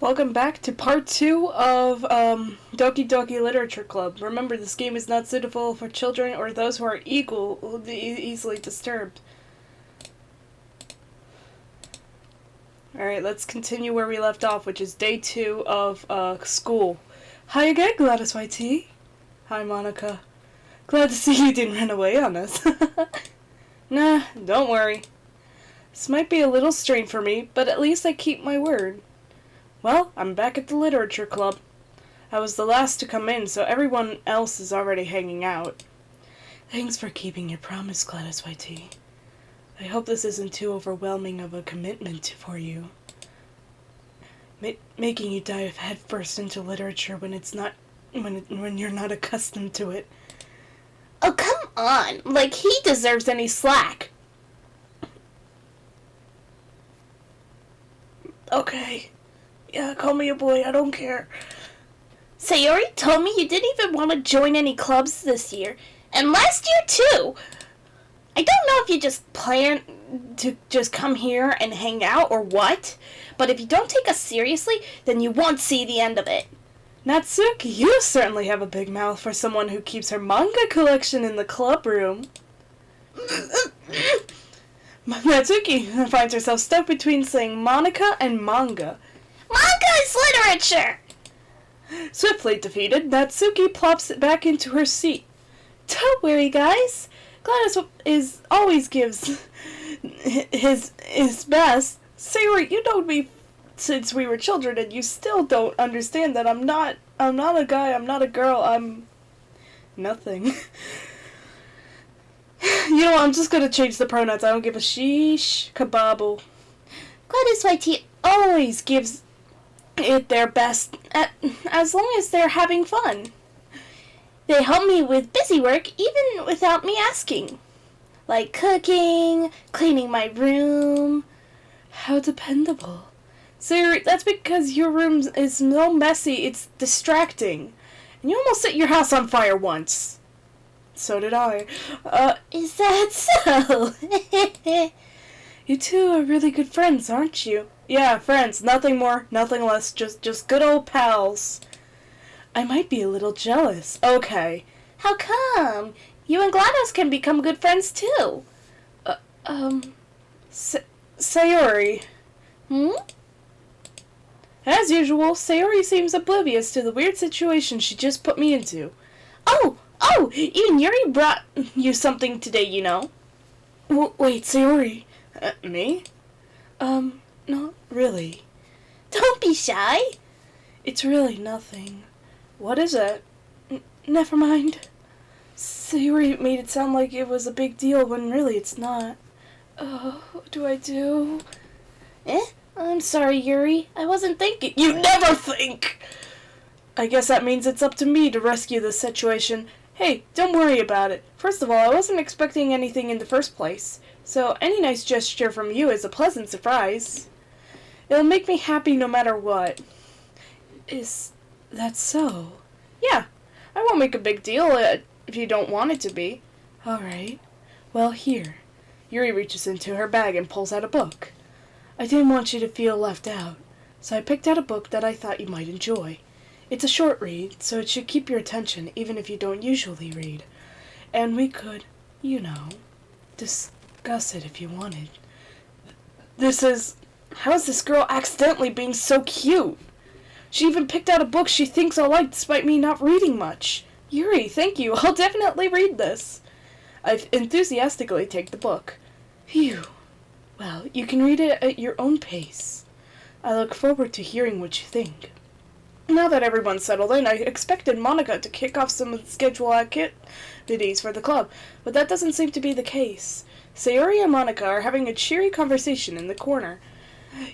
Welcome back to part 2 of Doki Doki Literature Club. Remember, this game is not suitable for children or those who are easily disturbed. Alright, let's continue where we left off, which is day 2 of school. Hi again, Gladys YT. Hi, Monica. Glad to see you didn't run away on us. Nah, don't worry. This might be a little strange for me, but at least I keep my word. Well, I'm back at the Literature Club. I was the last to come in, so everyone else is already hanging out. Thanks for keeping your promise, Gladys YT. I hope this isn't too overwhelming of a commitment for you. Making you dive headfirst into literature when it's not, when you're not accustomed to it. Oh, come on! Like he deserves any slack. Okay. Yeah, call me a boy, I don't care. Sayori told me you didn't even want to join any clubs this year. And last year, too! I don't know if you just plan to just come here and hang out or what, but if you don't take us seriously, then you won't see the end of it. Natsuki, you certainly have a big mouth for someone who keeps her manga collection in the club room. Natsuki finds herself stuck between saying Monica and manga. Manga is literature! Swiftly defeated, Natsuki plops back into her seat. Don't worry, guys. Gladys always gives his best. Sayori, you know me since we were children, and you still don't understand that I'm not a guy, I'm not a girl, I'm nothing. You know what, I'm just gonna change the pronouns. I don't give a sheesh kababble. Gladys YT Always gives it their best, as long as they're having fun. They help me with busy work even without me asking. Like cooking, cleaning my room. How dependable. Sayori, that's because your room is so messy, it's distracting. And you almost set your house on fire once. So did I. Is that so? You two are really good friends, aren't you? Yeah, friends. Nothing more, nothing less. Just good old pals. I might be a little jealous. Okay. How come? You and GLaDOS can become good friends too. Sayori. As usual, Sayori seems oblivious to the weird situation she just put me into. Oh, even Yuri brought you something today, you know. Wait, Sayori. Me? Not really. Don't be shy. It's really nothing. What is it? Never mind. Sayori made it sound like it was a big deal when really it's not. What do I do? I'm sorry, Yuri. I wasn't thinking. You never think! I guess that means it's up to me to rescue this situation. Hey, don't worry about it. First of all, I wasn't expecting anything in the first place, so any nice gesture from you is a pleasant surprise. It'll make me happy no matter what. Is that so? Yeah, I won't make a big deal if you don't want it to be. Alright. Well, here. Yuri reaches into her bag and pulls out a book. I didn't want you to feel left out, so I picked out a book that I thought you might enjoy. It's a short read, so it should keep your attention even if you don't usually read. And we could, discuss it if you wanted. How is this girl accidentally being so cute? She even picked out a book she thinks I'll like despite me not reading much. Yuri, thank you. I'll definitely read this. I enthusiastically take the book. Phew. Well, you can read it at your own pace. I look forward to hearing what you think. Now that everyone's settled in, I expected Monica to kick off some of the scheduled activities for the club, but that doesn't seem to be the case. Sayori and Monica are having a cheery conversation in the corner.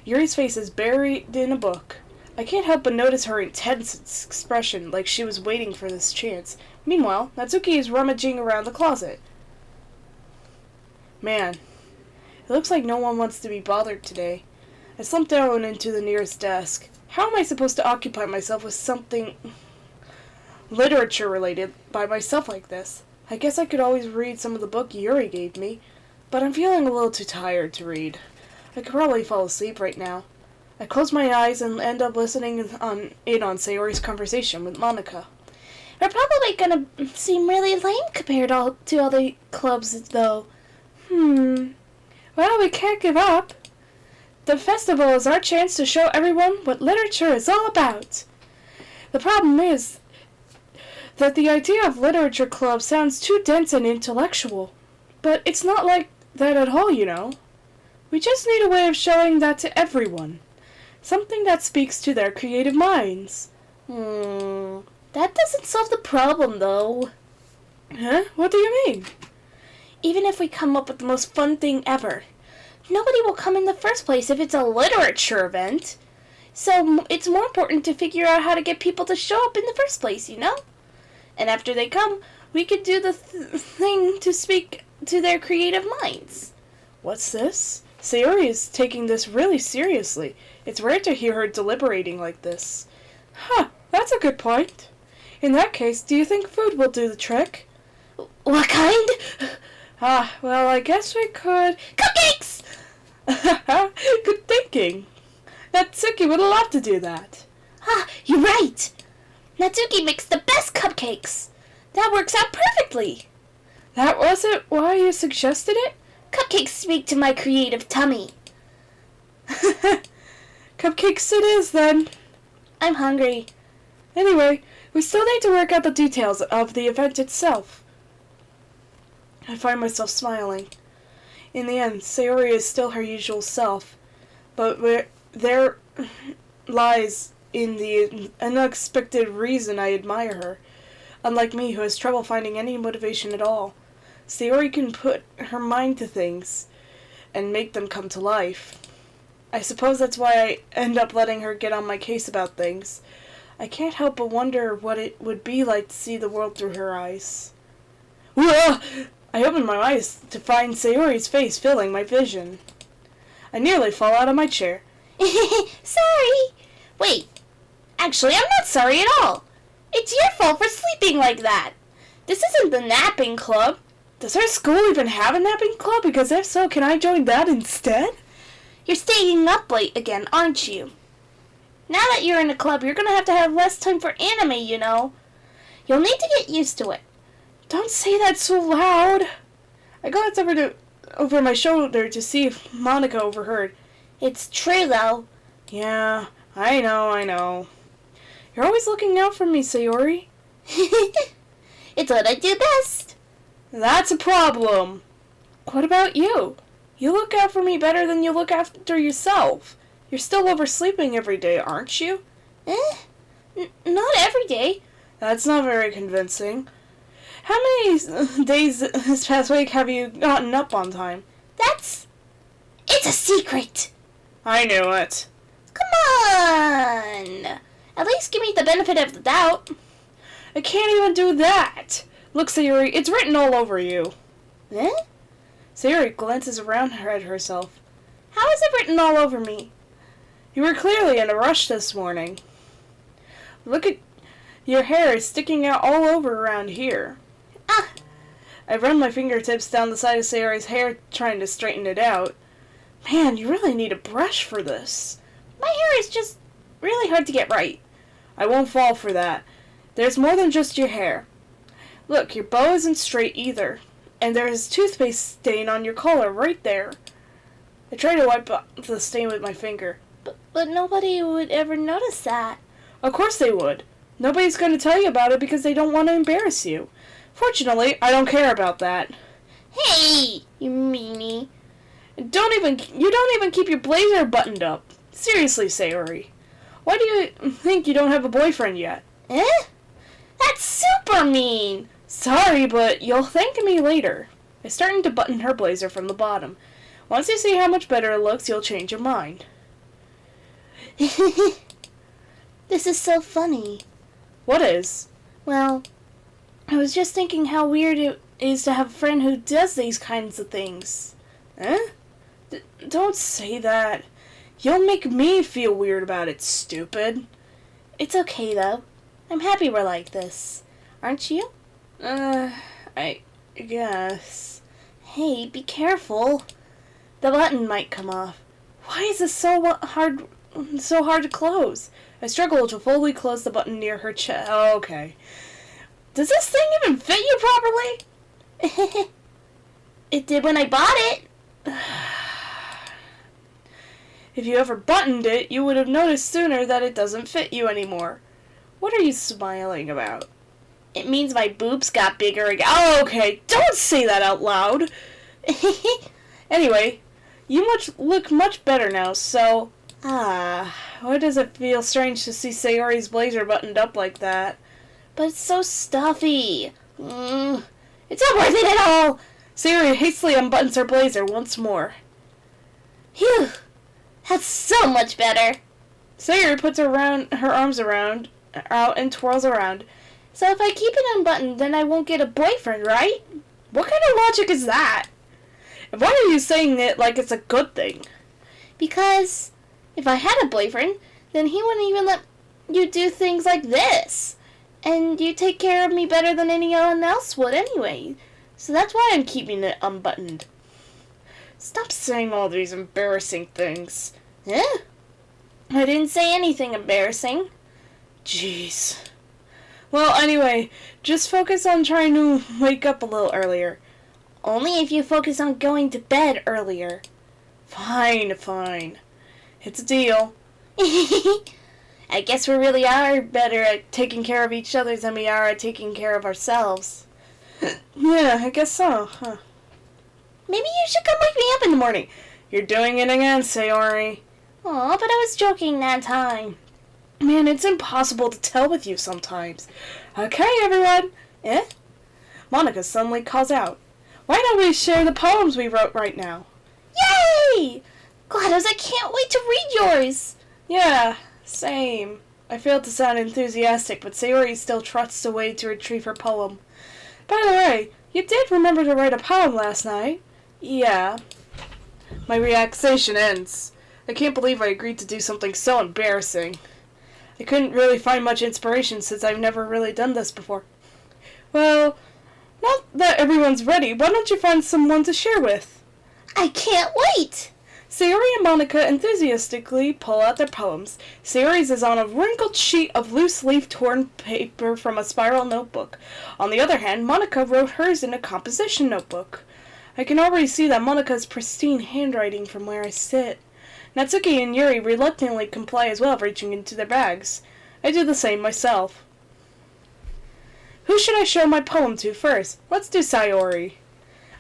Yuri's face is buried in a book. I can't help but notice her intense expression, like she was waiting for this chance. Meanwhile, Natsuki is rummaging around the closet. Man, it looks like no one wants to be bothered today. I slumped down into the nearest desk. How am I supposed to occupy myself with something literature-related by myself like this? I guess I could always read some of the book Yuri gave me, but I'm feeling a little too tired to read. I could probably fall asleep right now. I close my eyes and end up listening in on Sayori's conversation with Monica. We're probably gonna seem really lame compared to all the clubs, though. Well, we can't give up. The festival is our chance to show everyone what literature is all about. The problem is that the idea of literature club sounds too dense and intellectual. But it's not like that at all, you know. We just need a way of showing that to everyone. Something that speaks to their creative minds. That doesn't solve the problem, though. Huh? What do you mean? Even if we come up with the most fun thing ever, nobody will come in the first place if it's a literature event. So it's more important to figure out how to get people to show up in the first place, you know? And after they come, we could do the thing to speak to their creative minds. What's this? Sayori is taking this really seriously. It's rare to hear her deliberating like this. Huh, that's a good point. In that case, do you think food will do the trick? What kind? Well, I guess we could... Cupcakes! Good thinking. Natsuki would love to do that. You're right. Natsuki makes the best cupcakes. That works out perfectly. That wasn't why you suggested it? Cupcakes speak to my creative tummy. Cupcakes it is, then. I'm hungry. Anyway, we still need to work out the details of the event itself. I find myself smiling. In the end, Sayori is still her usual self, but there lies in the unexpected reason I admire her. Unlike me, who has trouble finding any motivation at all, Sayori can put her mind to things and make them come to life. I suppose that's why I end up letting her get on my case about things. I can't help but wonder what it would be like to see the world through her eyes. Whoa! I open my eyes to find Sayori's face filling my vision. I nearly fall out of my chair. Sorry. Wait. Actually, I'm not sorry at all. It's your fault for sleeping like that. This isn't the napping club. Does our school even have a napping club? Because if so, can I join that instead? You're staying up late again, aren't you? Now that you're in a club, you're gonna have less time for anime, you know. You'll need to get used to it. Don't say that so loud. I glanced over my shoulder to see if Monica overheard. It's true, though. Yeah, I know. You're always looking out for me, Sayori. It's what I do best. That's a problem. What about you? You look out for me better than you look after yourself. You're still oversleeping every day, aren't you? Not every day. That's not very convincing. How many days this past week have you gotten up on time? It's a secret. I knew it. Come on. At least give me the benefit of the doubt. I can't even do that. Look, Sayori, it's written all over you. Sayori glances around at herself. How is it written all over me? You were clearly in a rush this morning. Look at your hair is sticking out all over around here. I run my fingertips down the side of Sayori's hair, trying to straighten it out. Man, you really need a brush for this. My hair is just really hard to get right. I won't fall for that. There's more than just your hair. Look, your bow isn't straight either. And there's toothpaste stain on your collar right there. I try to wipe the stain with my finger. But nobody would ever notice that. Of course they would. Nobody's going to tell you about it because they don't want to embarrass you. Fortunately, I don't care about that. Hey, you meanie. You don't even keep your blazer buttoned up. Seriously, Sayori. Why do you think you don't have a boyfriend yet? That's super mean. Sorry, but you'll thank me later. I started to button her blazer from the bottom. Once you see how much better it looks, you'll change your mind. This is so funny. What is? Well, I was just thinking how weird it is to have a friend who does these kinds of things. Don't say that. You'll make me feel weird about it, stupid. It's okay, though. I'm happy we're like this. Aren't you? I guess. Hey, be careful. The button might come off. Why is this so hard so hard to close. I struggle to fully close the button near her chest. Oh, okay. Does this thing even fit you properly? It did when I bought it. If you ever buttoned it, you would have noticed sooner that it doesn't fit you anymore. What are you smiling about? It means my boobs got bigger again. Oh, okay. Don't say that out loud. Anyway, you look much better now, so... why does it feel strange to see Sayori's blazer buttoned up like that? But it's so stuffy. It's not worth it at all. Sayori hastily unbuttons her blazer once more. Phew. That's so much better. Sayori puts her arms out and twirls around. So if I keep it unbuttoned, then I won't get a boyfriend, right? What kind of logic is that? And why are you saying it like it's a good thing? Because if I had a boyfriend, then he wouldn't even let you do things like this. And you take care of me better than anyone else would anyway. So that's why I'm keeping it unbuttoned. Stop saying all these embarrassing things. Eh? I didn't say anything embarrassing. Jeez. Well, anyway, just focus on trying to wake up a little earlier. Only if you focus on going to bed earlier. Fine. It's a deal. I guess we really are better at taking care of each other than we are at taking care of ourselves. Yeah, I guess so, huh? Maybe you should come wake me up in the morning. You're doing it again, Sayori. Aw, but I was joking that time. Man, it's impossible to tell with you sometimes. Okay, everyone. Monica suddenly calls out. Why don't we share the poems we wrote right now? Yay! GLaDOS, I can't wait to read yours. Yeah, same. I failed to sound enthusiastic, but Sayori still trots away to retrieve her poem. By the way, you did remember to write a poem last night. Yeah. My relaxation ends. I can't believe I agreed to do something so embarrassing. I couldn't really find much inspiration since I've never really done this before. Well, now that everyone's ready, why don't you find someone to share with? I can't wait! Sayori and Monica enthusiastically pull out their poems. Sayori's is on a wrinkled sheet of loose-leaf torn paper from a spiral notebook. On the other hand, Monica wrote hers in a composition notebook. I can already see that Monica's pristine handwriting from where I sit. Natsuki and Yuri reluctantly comply as well, reaching into their bags. I do the same myself. Who should I show my poem to first? Let's do Sayori.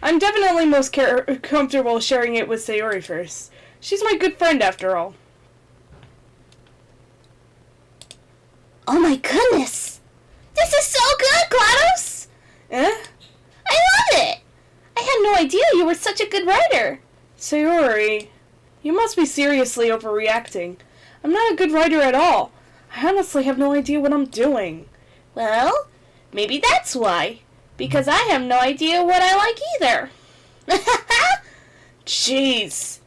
I'm definitely most comfortable sharing it with Sayori first. She's my good friend after all. Oh my goodness! This is so good, GLaDOS! Eh? I love it! I had no idea you were such a good writer. Sayori, you must be seriously overreacting. I'm not a good writer at all. I honestly have no idea what I'm doing. Well, maybe that's why. Because I have no idea what I like either. Jeez.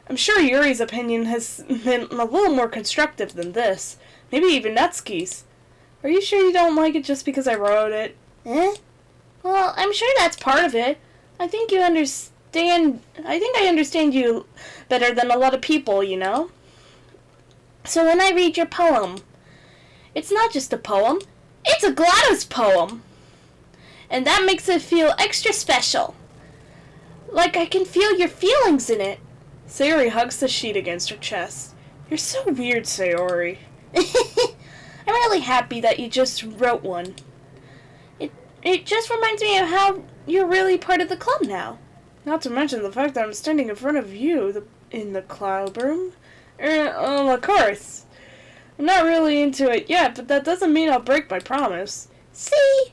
I'm sure Yuri's opinion has been a little more constructive than this. Maybe even Natsuki's. Are you sure you don't like it just because I wrote it? Eh? Well, I'm sure that's part of it. I think I understand you better than a lot of people, you know? So when I read your poem, it's not just a poem, it's a GLaDOS poem. And that makes it feel extra special. Like I can feel your feelings in it. Sayori hugs the sheet against her chest. You're so weird, Sayori. I'm really happy that you just wrote one. It just reminds me of how you're really part of the club now. Not to mention the fact that I'm standing in front of you in the cloud room. Of course. I'm not really into it yet, but that doesn't mean I'll break my promise. See?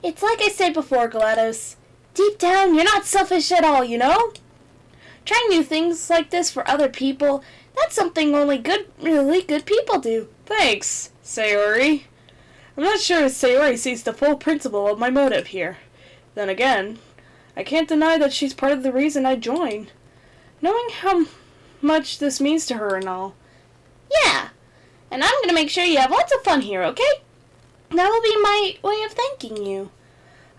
It's like I said before, GLaDOS. Deep down, you're not selfish at all, you know? Trying new things like this for other people, that's something only really good people do. Thanks, Sayori. I'm not sure if Sayori sees the full principle of my motive here. Then again, I can't deny that she's part of the reason I joined. Knowing how much this means to her and all. Yeah, and I'm gonna make sure you have lots of fun here, okay? That will be my way of thanking you.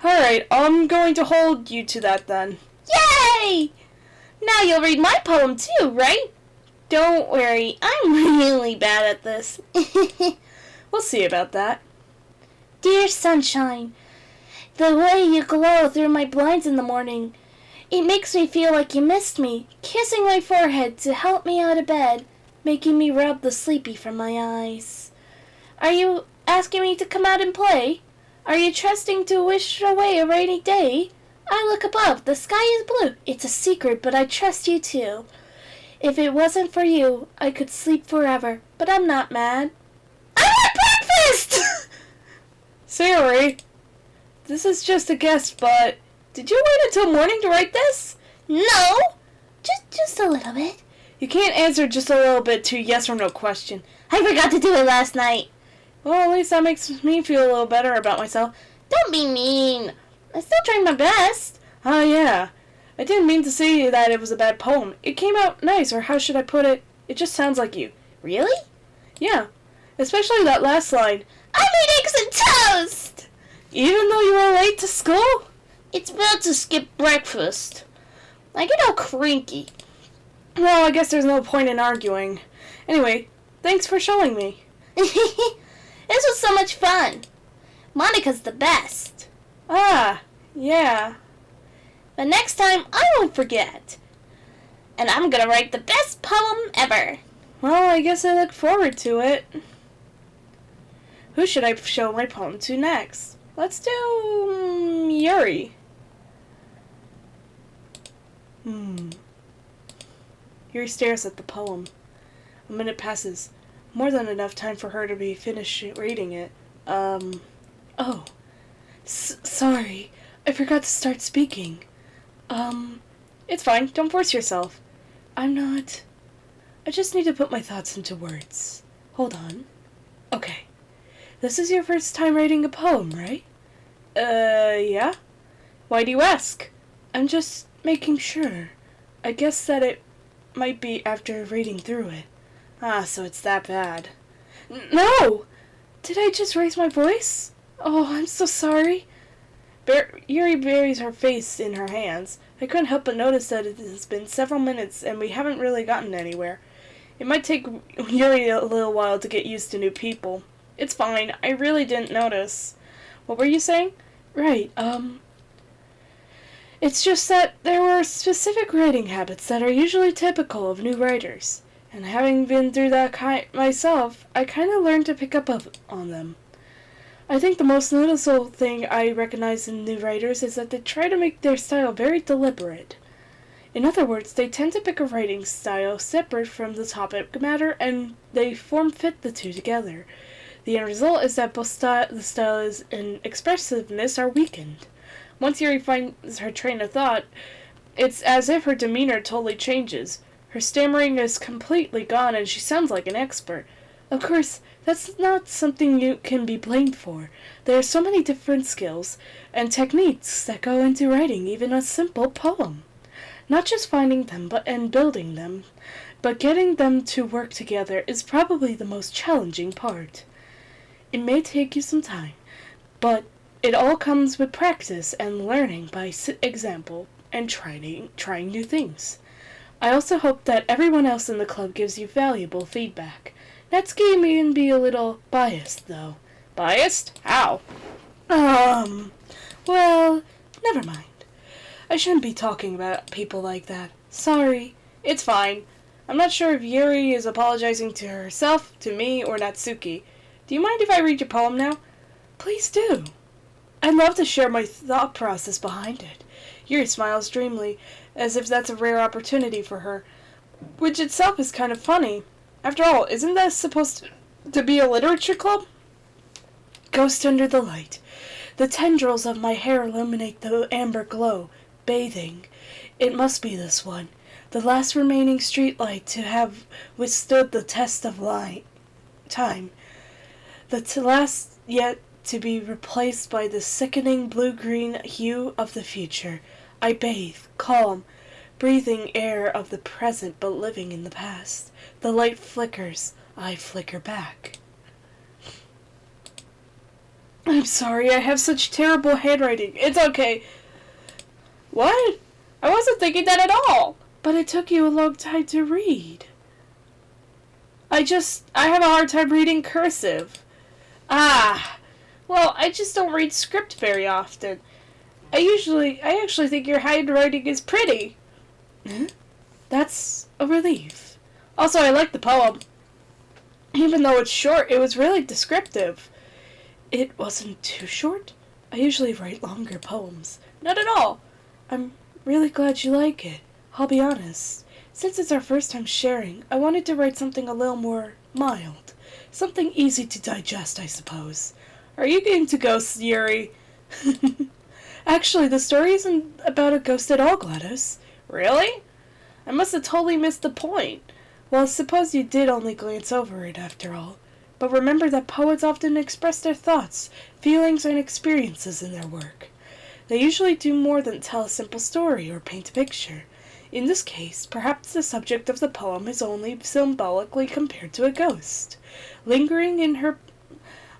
Alright, I'm going to hold you to that then. Yay! Now you'll read my poem too, right? Don't worry, I'm really bad at this. We'll see about that. Dear sunshine, the way you glow through my blinds in the morning, it makes me feel like you missed me, kissing my forehead to help me out of bed, making me rub the sleepy from my eyes. Are you asking me to come out and play? Are you trusting to wish away a rainy day? I look above, the sky is blue. It's a secret, but I trust you too. If it wasn't for you, I could sleep forever, but I'm not mad. I want breakfast! Sayori, this is just a guess, but did you wait until morning to write this? No, just a little bit. You can't answer just a little bit to yes or no question. I forgot to do it last night. Well, at least that makes me feel a little better about myself. Don't be mean. I still tried my best. Oh, yeah. I didn't mean to say that it was a bad poem. It came out nice, or how should I put it? It just sounds like you. Really? Yeah. Especially that last line. I made eggs and toast! Even though you were late to school? It's bad to skip breakfast. I get all cranky. Well, I guess there's no point in arguing. Anyway, thanks for showing me. This was so much fun. Monica's the best. Ah, yeah. But next time, I won't forget. And I'm gonna write the best poem ever. Well, I guess I look forward to it. Who should I show my poem to next? Let's do Yuri. Yuri stares at the poem. A minute passes. More than enough time for her to be finished reading it. Oh. Sorry. I forgot to start speaking. It's fine. Don't force yourself. I'm not... I just need to put my thoughts into words. Hold on. Okay. This is your first time writing a poem, right? Yeah? Why do you ask? I'm just making sure. I guess that it might be after reading through it. Ah, so it's that bad. No! Did I just raise my voice? Oh, I'm so sorry. Yuri buries her face in her hands. I couldn't help but notice that it has been several minutes and we haven't really gotten anywhere. It might take Yuri a little while to get used to new people. It's fine. I really didn't notice. What were you saying? Right, it's just that there were specific writing habits that are usually typical of new writers. And having been through that myself, I kind of learned to pick up on them. I think the most noticeable thing I recognize in new writers is that they try to make their style very deliberate. In other words, they tend to pick a writing style separate from the topic matter, and they form-fit the two together. The end result is that both the style and expressiveness are weakened. Once Yuri finds her train of thought, it's as if her demeanor totally changes. Her stammering is completely gone and she sounds like an expert. Of course, that's not something you can be blamed for. There are so many different skills and techniques that go into writing even a simple poem. Not just finding them and building them, but getting them to work together is probably the most challenging part. It may take you some time, but it all comes with practice and learning by example and trying new things. I also hope that everyone else in the club gives you valuable feedback. Natsuki may be a little biased, though. Biased? How? Well, never mind. I shouldn't be talking about people like that. Sorry. It's fine. I'm not sure if Yuri is apologizing to herself, to me, or Natsuki. Do you mind if I read your poem now? Please do. I'd love to share my thought process behind it. Yuri smiles dreamily, as if that's a rare opportunity for her, which itself is kind of funny. After all, isn't that supposed to be a literature club? Ghost under the light. The tendrils of my hair illuminate the amber glow, bathing. It must be this one, the last remaining streetlight to have withstood the test of time. The last yet to be replaced by the sickening blue-green hue of the future. I bathe, calm, breathing air of the present but living in the past. The light flickers, I flicker back. I'm sorry, I have such terrible handwriting. It's okay. What? I wasn't thinking that at all. But it took you a long time to read. I have a hard time reading cursive. Ah, well, I just don't read script very often. I actually think your handwriting is pretty. That's a relief. Also, I like the poem. Even though it's short, it was really descriptive. It wasn't too short. I usually write longer poems. Not at all. I'm really glad you like it. I'll be honest. Since it's our first time sharing, I wanted to write something a little more mild. Something easy to digest, I suppose. Are you into ghosts, Yuri? Actually, the story isn't about a ghost at all, Gladys. Really? I must have totally missed the point. Well, suppose you did only glance over it, after all. But remember that poets often express their thoughts, feelings, and experiences in their work. They usually do more than tell a simple story or paint a picture. In this case, perhaps the subject of the poem is only symbolically compared to a ghost, lingering in her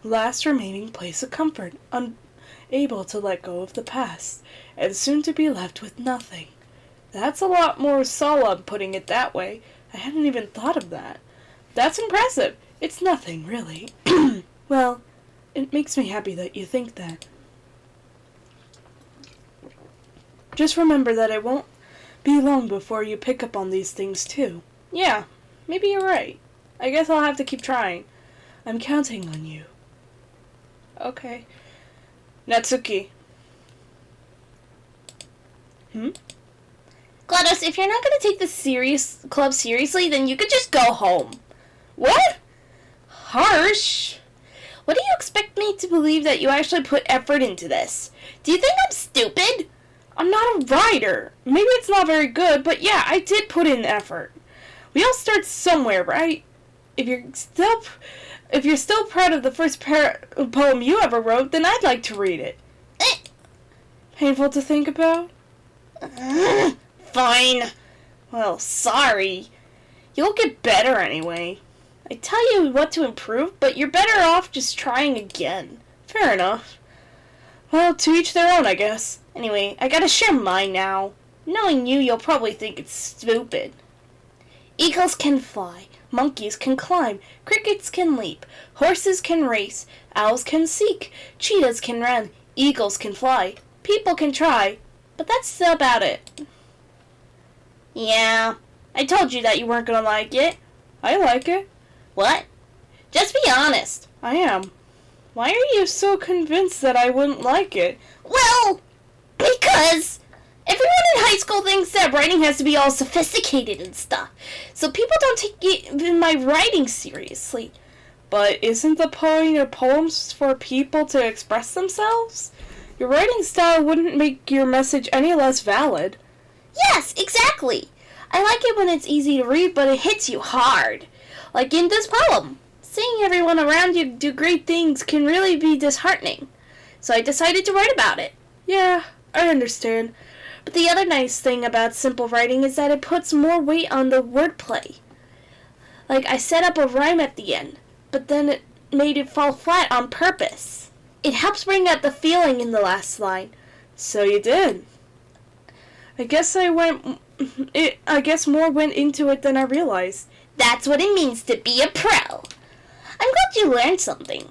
last remaining place of comfort, unable to let go of the past, and soon to be left with nothing. That's a lot more solemn, putting it that way. I hadn't even thought of that. That's impressive. It's nothing, really. Well, it makes me happy that you think that. Just remember that it won't be long before you pick up on these things, too. Yeah, maybe you're right. I guess I'll have to keep trying. I'm counting on you. Okay. Natsuki. Gladys, if you're not going to take this club seriously, then you could just go home. What? Harsh. What do you expect me to believe that you actually put effort into this? Do you think I'm stupid? I'm not a writer. Maybe it's not very good, but yeah, I did put in effort. We all start somewhere, right? If you're still proud of the first poem you ever wrote, then I'd like to read it. Painful to think about? Fine. Well, sorry. You'll get better anyway. I tell you what to improve, but you're better off just trying again. Fair enough. Well, to each their own, I guess. Anyway, I gotta share mine now. Knowing you, you'll probably think it's stupid. Eagles can fly. Monkeys can climb. Crickets can leap. Horses can race. Owls can seek. Cheetahs can run. Eagles can fly. People can try. But that's about it. Yeah, I told you that you weren't gonna like it. I like it. What? Just be honest. I am. Why are you so convinced that I wouldn't like it? Well, because everyone in high school thinks that writing has to be all sophisticated and stuff. So people don't take my writing seriously. But isn't the point of poems for people to express themselves? Your writing style wouldn't make your message any less valid. Yes, exactly. I like it when it's easy to read, but it hits you hard. Like in this poem. Seeing everyone around you do great things can really be disheartening. So I decided to write about it. Yeah, I understand. But the other nice thing about simple writing is that it puts more weight on the wordplay. Like I set up a rhyme at the end, but then it made it fall flat on purpose. It helps bring out the feeling in the last line. So you did. I guess more went into it than I realized. That's what it means to be a pro. I'm glad you learned something.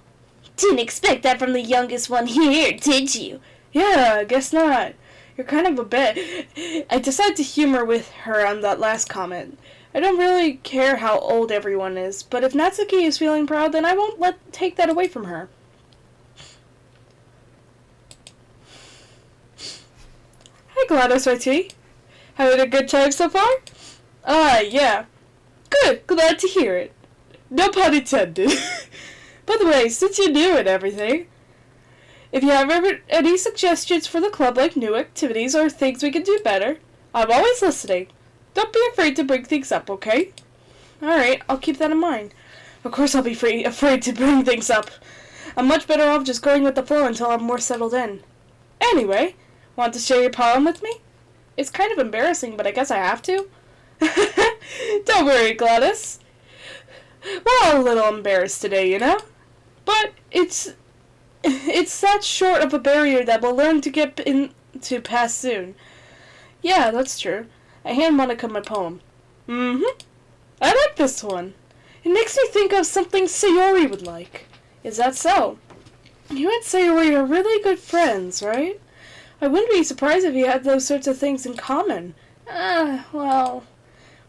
Didn't expect that from the youngest one here, did you? Yeah, I guess not. You're kind of a bit. I decided to humor with her on that last comment. I don't really care how old everyone is, but if Natsuki is feeling proud, then I won't take that away from her. Hi, Gladys YT. Having a good time so far? Yeah. Good, glad to hear it. No pun intended. By the way, since you're new and everything, if you have any suggestions for the club, like new activities or things we can do better, I'm always listening. Don't be afraid to bring things up, okay? Alright, I'll keep that in mind. Of course I'll be afraid to bring things up. I'm much better off just going with the flow until I'm more settled in. Anyway, want to share your poem with me? It's kind of embarrassing, but I guess I have to. Don't worry, Gladys. We're all a little embarrassed today, you know? But it's that short of a barrier that we'll learn to get into past soon. Yeah, that's true. I hand Monica my poem. I like this one. It makes me think of something Sayori would like. Is that so? You and Sayori are really good friends, right? I wouldn't be surprised if you had those sorts of things in common. Well,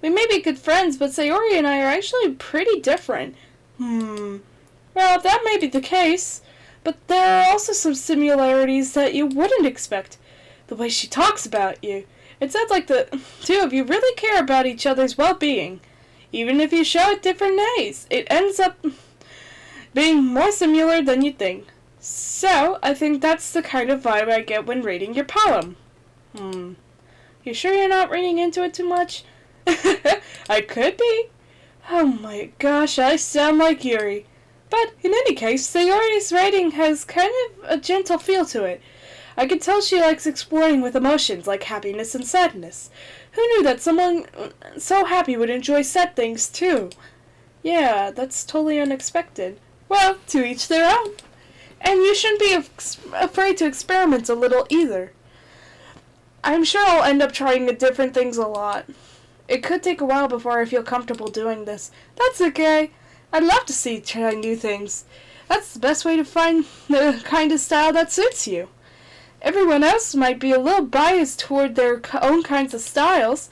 we may be good friends, but Sayori and I are actually pretty different. Well, that may be the case, but there are also some similarities that you wouldn't expect. The way she talks about you. It sounds like the two of you really care about each other's well-being. Even if you show it different ways, it ends up being more similar than you think. So, I think that's the kind of vibe I get when reading your poem. You sure you're not reading into it too much? I could be. Oh my gosh, I sound like Yuri. But, in any case, Sayori's writing has kind of a gentle feel to it. I can tell she likes exploring with emotions like happiness and sadness. Who knew that someone so happy would enjoy sad things too? Yeah, that's totally unexpected. Well, to each their own. And you shouldn't be afraid to experiment a little either. I'm sure I'll end up trying different things a lot. It could take a while before I feel comfortable doing this. That's okay. I'd love to see try new things. That's the best way to find the kind of style that suits you. Everyone else might be a little biased toward their own kinds of styles,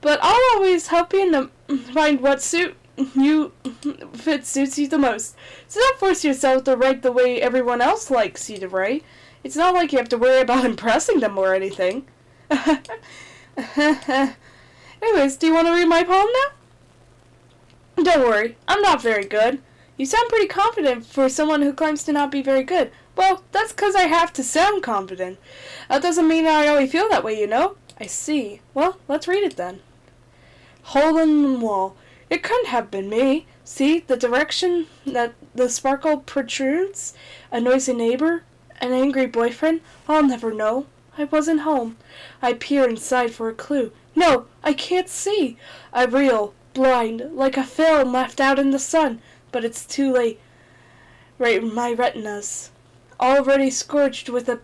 but I'll always help you to find what suits you the most. So don't force yourself to write the way everyone else likes you to write. It's not like you have to worry about impressing them or anything. Anyways, do you want to read my poem now? Don't worry, I'm not very good. You sound pretty confident for someone who claims to not be very good. Well, that's 'cause I have to sound confident. That doesn't mean I always feel that way, you know? I see. Well, let's read it then. Hole in the wall. It couldn't have been me. See, the direction that the sparkle protrudes? A noisy neighbor? An angry boyfriend? I'll never know. I wasn't home. I peer inside for a clue. No, I can't see. I reel, blind, like a film left out in the sun. But it's too late. My retinas. Already scorched with a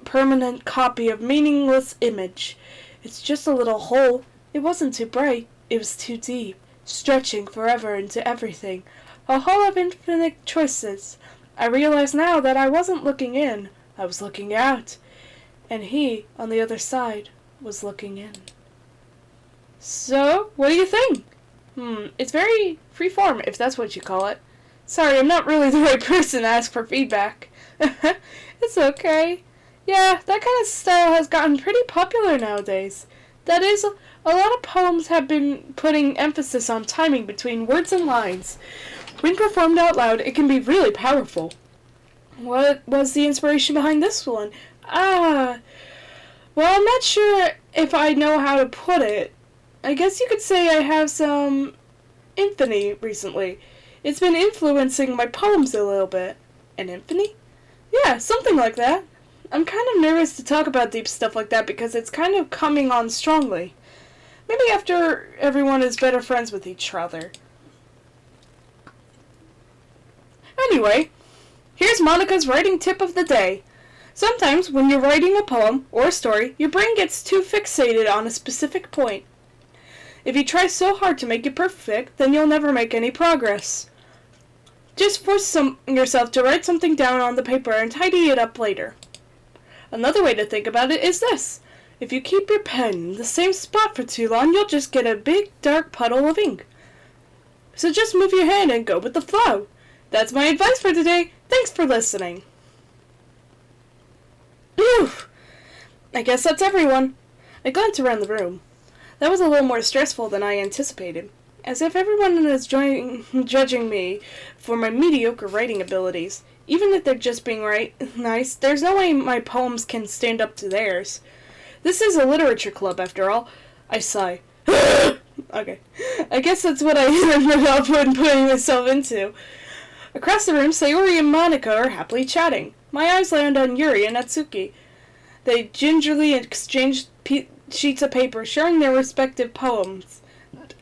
permanent copy of meaningless image. It's just a little hole. It wasn't too bright. It was too deep, stretching forever into everything. A hole of infinite choices. I realize now that I wasn't looking in. I was looking out. And he, on the other side, was looking in. So, what do you think? It's very free-form, if that's what you call it. Sorry, I'm not really the right person to ask for feedback. It's okay. Yeah, that kind of style has gotten pretty popular nowadays. That is, a lot of poems have been putting emphasis on timing between words and lines. When performed out loud, it can be really powerful. What was the inspiration behind this one? Well, I'm not sure if I know how to put it. I guess you could say I have some infamy recently. It's been influencing my poems a little bit. An infamy? Yeah, something like that. I'm kind of nervous to talk about deep stuff like that because it's kind of coming on strongly. Maybe after everyone is better friends with each other. Anyway, here's Monica's writing tip of the day. Sometimes when you're writing a poem or a story, your brain gets too fixated on a specific point. If you try so hard to make it perfect, then you'll never make any progress. Just force yourself to write something down on the paper and tidy it up later. Another way to think about it is this. If you keep your pen in the same spot for too long, you'll just get a big, dark puddle of ink. So just move your hand and go with the flow. That's my advice for today. Thanks for listening. Phew! I guess that's everyone. I glanced around the room. That was a little more stressful than I anticipated. As if everyone is judging me for my mediocre writing abilities. Even if they're just being nice, there's no way my poems can stand up to theirs. This is a literature club, after all. I sigh. Okay. I guess that's what I ended up putting myself into. Across the room, Sayori and Monica are happily chatting. My eyes land on Yuri and Natsuki. They gingerly exchange sheets of paper, sharing their respective poems.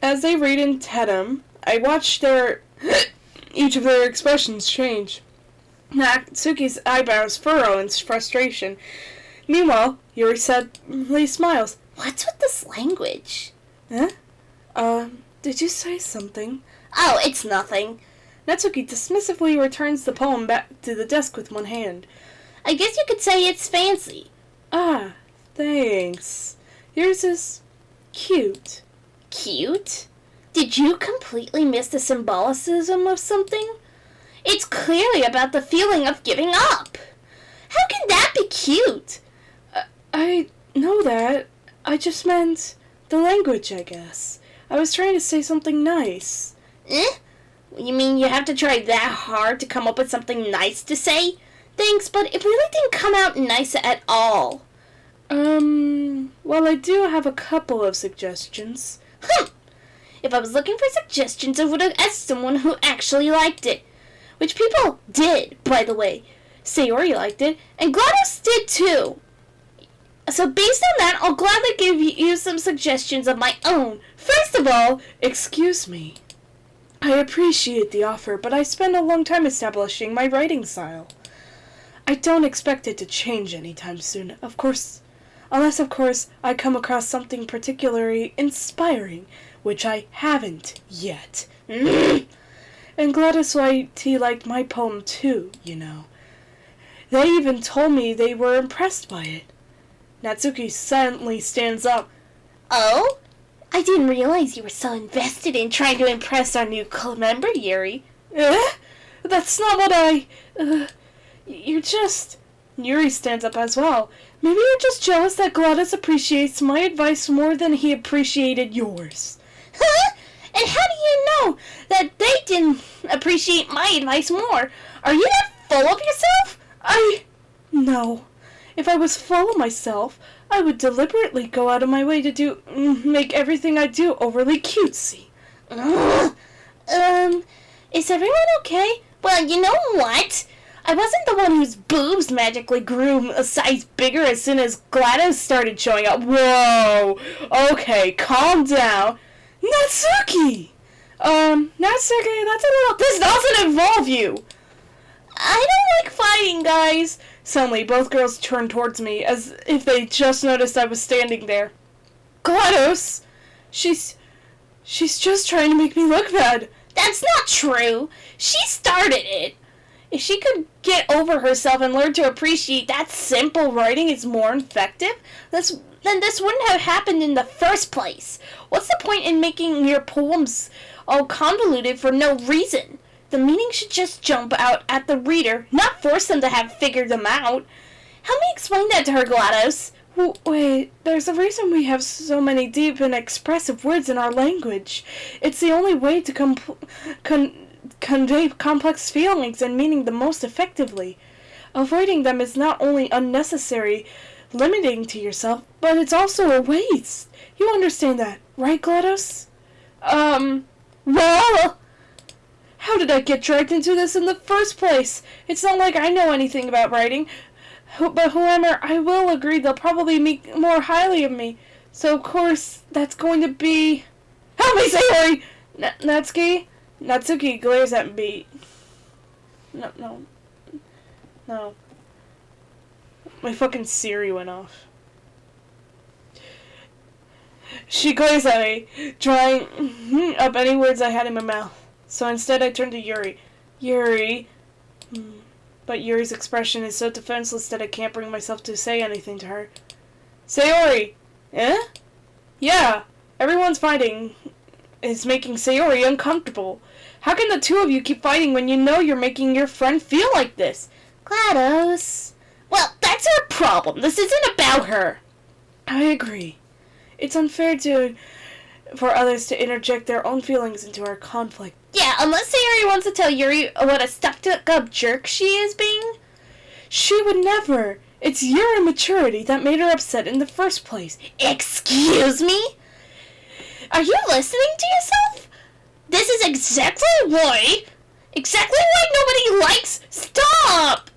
As they read in tandem, I watch each of their expressions change. Natsuki's eyebrows furrow in frustration. Meanwhile, Yuri sadly smiles. What's with this language? Huh? Did you say something? Oh, it's nothing. Natsuki dismissively returns the poem back to the desk with one hand. I guess you could say it's fancy. Ah, thanks. Yours is cute. Cute? Did you completely miss the symbolicism of something? It's clearly about the feeling of giving up. How can that be cute? I know that. I just meant the language, I guess. I was trying to say something nice. You mean you have to try that hard to come up with something nice to say? Thanks, but it really didn't come out nice at all. Well, I do have a couple of suggestions. If I was looking for suggestions, I would have asked someone who actually liked it. Which people did, by the way. Sayori liked it, and GLaDOS did too. So based on that, I'll gladly give you some suggestions of my own. First of all, excuse me. I appreciate the offer, but I spent a long time establishing my writing style. I don't expect it to change anytime soon, unless of course I come across something particularly inspiring, which I haven't yet. And GLaDOS YT liked my poem too, you know. They even told me they were impressed by it. Natsuki silently stands up. Oh? I didn't realize you were so invested in trying to impress our new club member, Yuri. That's not what you're just... Yuri stands up as well. Maybe you're just jealous that GLaDOS appreciates my advice more than he appreciated yours. Huh? And how do you know that they didn't appreciate my advice more? Are you that full of yourself? No. If I was full of myself, I would deliberately go out of my way to make everything I do overly cutesy. Is everyone okay? Well, you know what? I wasn't the one whose boobs magically grew a size bigger as soon as GLaDOS started showing up. Whoa! Okay, calm down. Natsuki! Natsuki, that's a little... This doesn't involve you! I don't like fighting, guys. Suddenly, both girls turned towards me, as if they just noticed I was standing there. GLaDOS! She's just trying to make me look bad. That's not true. She started it. If she could get over herself and learn to appreciate that simple writing is more effective, then this wouldn't have happened in the first place. What's the point in making your poems all convoluted for no reason? The meaning should just jump out at the reader, not force them to have figured them out. Help me explain that to her, GLaDOS. Wait, there's a reason we have so many deep and expressive words in our language. It's the only way to convey complex feelings and meaning the most effectively. Avoiding them is not only unnecessary, limiting to yourself, but it's also a waste. You understand that, right, GLaDOS? Well... How did I get dragged into this in the first place? It's not like I know anything about writing, but whoever I will agree they'll probably think more highly of me. So of course, that's going to be... Help me, Sayori! Natsuki? Natsuki glares at me. No. My fucking Siri went off. She glares at me, drawing up any words I had in my mouth. So instead I turned to Yuri. Yuri. But Yuri's expression is so defenseless that I can't bring myself to say anything to her. Sayori! Eh? Yeah, everyone's fighting is making Sayori uncomfortable. How can the two of you keep fighting when you know you're making your friend feel like this? GLaDOS. Well, that's her problem. This isn't about her. I agree. It's unfair for others to interject their own feelings into our conflict. Yeah, unless Sayori wants to tell Yuri what a stuck-up jerk she is being. She would never. It's your immaturity that made her upset in the first place. Excuse me? Are you listening to yourself? This is exactly why nobody likes... Stop!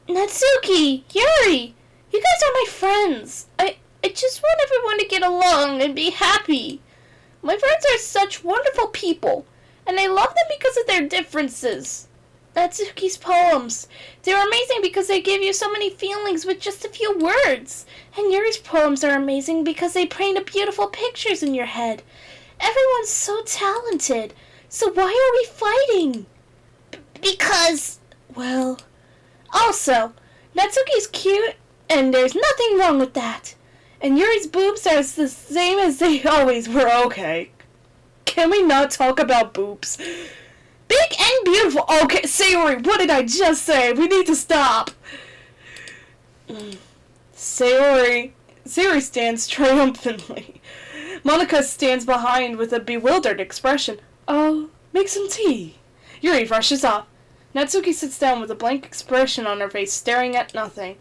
Natsuki, Yuri, you guys are my friends. I just want everyone to get along and be happy. My friends are such wonderful people, and I love them because of their differences. Natsuki's poems, they're amazing because they give you so many feelings with just a few words. And Yuri's poems are amazing because they paint beautiful pictures in your head. Everyone's so talented. So why are we fighting? Because, well, also, Natsuki's cute, and there's nothing wrong with that. And Yuri's boobs are the same as they always were. Okay. Can we not talk about boobs? Big and beautiful. Okay, Sayori, what did I just say? We need to stop. Sayori stands triumphantly. Monica stands behind with a bewildered expression. Oh, make some tea. Yuri rushes off. Natsuki sits down with a blank expression on her face, staring at nothing.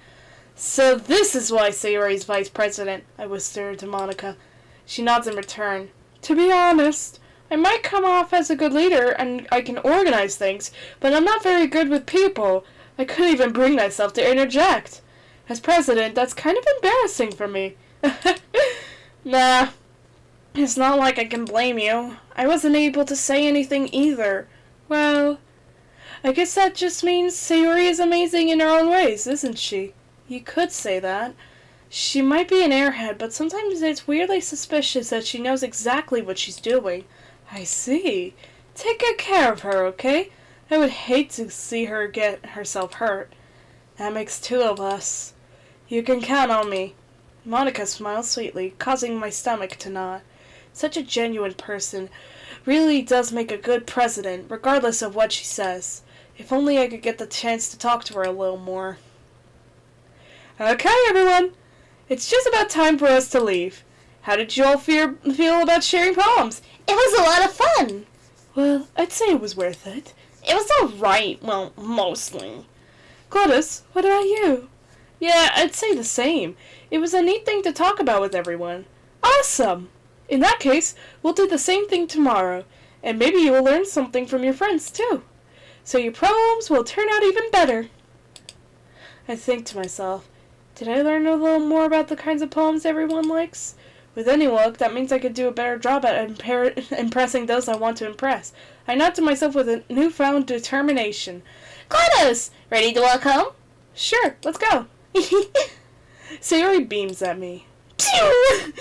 So this is why Sayori's vice president, I whisper to Monica. She nods in return. To be honest, I might come off as a good leader and I can organize things, but I'm not very good with people. I couldn't even bring myself to interject. As president, that's kind of embarrassing for me. Nah, it's not like I can blame you. I wasn't able to say anything either. Well, I guess that just means Sayori is amazing in her own ways, isn't she? You could say that. She might be an airhead, but sometimes it's weirdly suspicious that she knows exactly what she's doing. I see. Take good care of her, okay? I would hate to see her get herself hurt. That makes two of us. You can count on me. Monica smiles sweetly, causing my stomach to knot. Such a genuine person. Really does make a good president, regardless of what she says. If only I could get the chance to talk to her a little more. Okay, everyone. It's just about time for us to leave. How did you all feel about sharing poems? It was a lot of fun. Well, I'd say it was worth it. It was alright. Well, mostly. Gladys, what about you? Yeah, I'd say the same. It was a neat thing to talk about with everyone. Awesome! In that case, we'll do the same thing tomorrow, and maybe you will learn something from your friends, too. So your poems will turn out even better. I think to myself, did I learn a little more about the kinds of poems everyone likes? With any luck, that means I could do a better job at impressing those I want to impress. I nod to myself with a newfound determination. Gladys, ready to walk home? Sure, let's go. Sayori beams at me. Pew!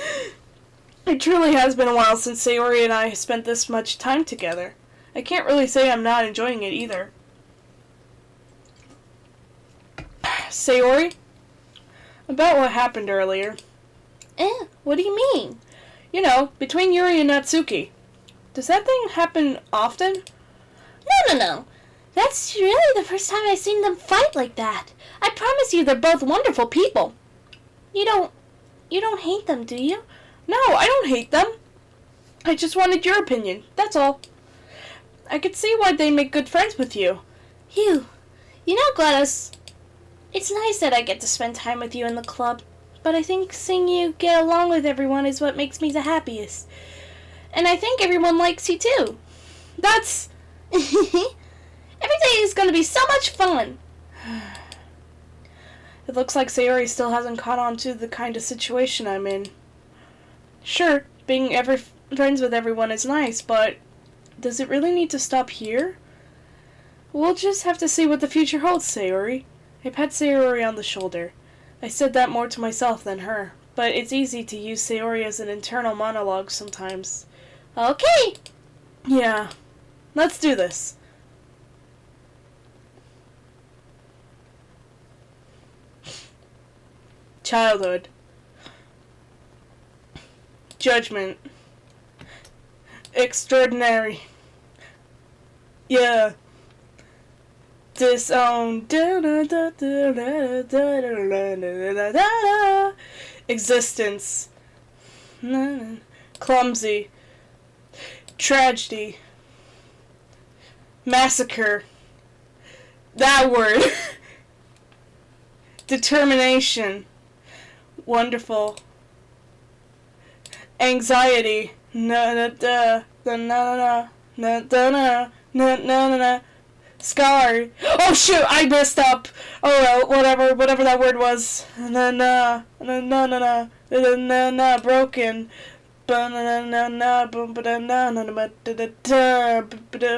It truly has been a while since Sayori and I spent this much time together. I can't really say I'm not enjoying it either. Sayori? About what happened earlier. What do you mean? You know, between Yuri and Natsuki. Does that thing happen often? No. That's really the first time I've seen them fight like that. I promise you they're both wonderful people. You don't hate them, do you? No, I don't hate them. I just wanted your opinion, that's all. I could see why they make good friends with you. You know, Gladys, it's nice that I get to spend time with you in the club, but I think seeing you get along with everyone is what makes me the happiest. And I think everyone likes you too. That's... Everything is going to be so much fun. It looks like Sayori still hasn't caught on to the kind of situation I'm in. Sure, being friends with everyone is nice, but does it really need to stop here? We'll just have to see what the future holds, Sayori. I pat Sayori on the shoulder. I said that more to myself than her, but it's easy to use Sayori as an internal monologue sometimes. Okay. Yeah, let's do this. Childhood. Judgment. Extraordinary. Yeah. Disown. Existence. Clumsy. Tragedy. Massacre. That word. Determination. Wonderful. Anxiety. Scar. Oh shoot, I messed up. Oh well, whatever that word was. Broken.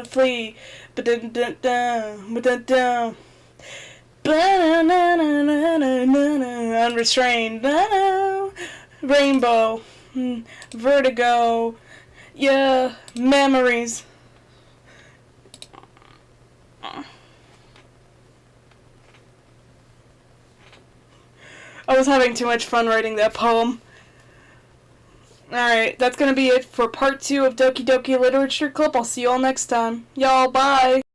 Flee. Unrestrained. Rainbow. Vertigo. Yeah, memories. I was having too much fun writing that poem. Alright, that's gonna be it for part 2 of Doki Doki Literature Club. I'll see you all next time. Y'all, bye!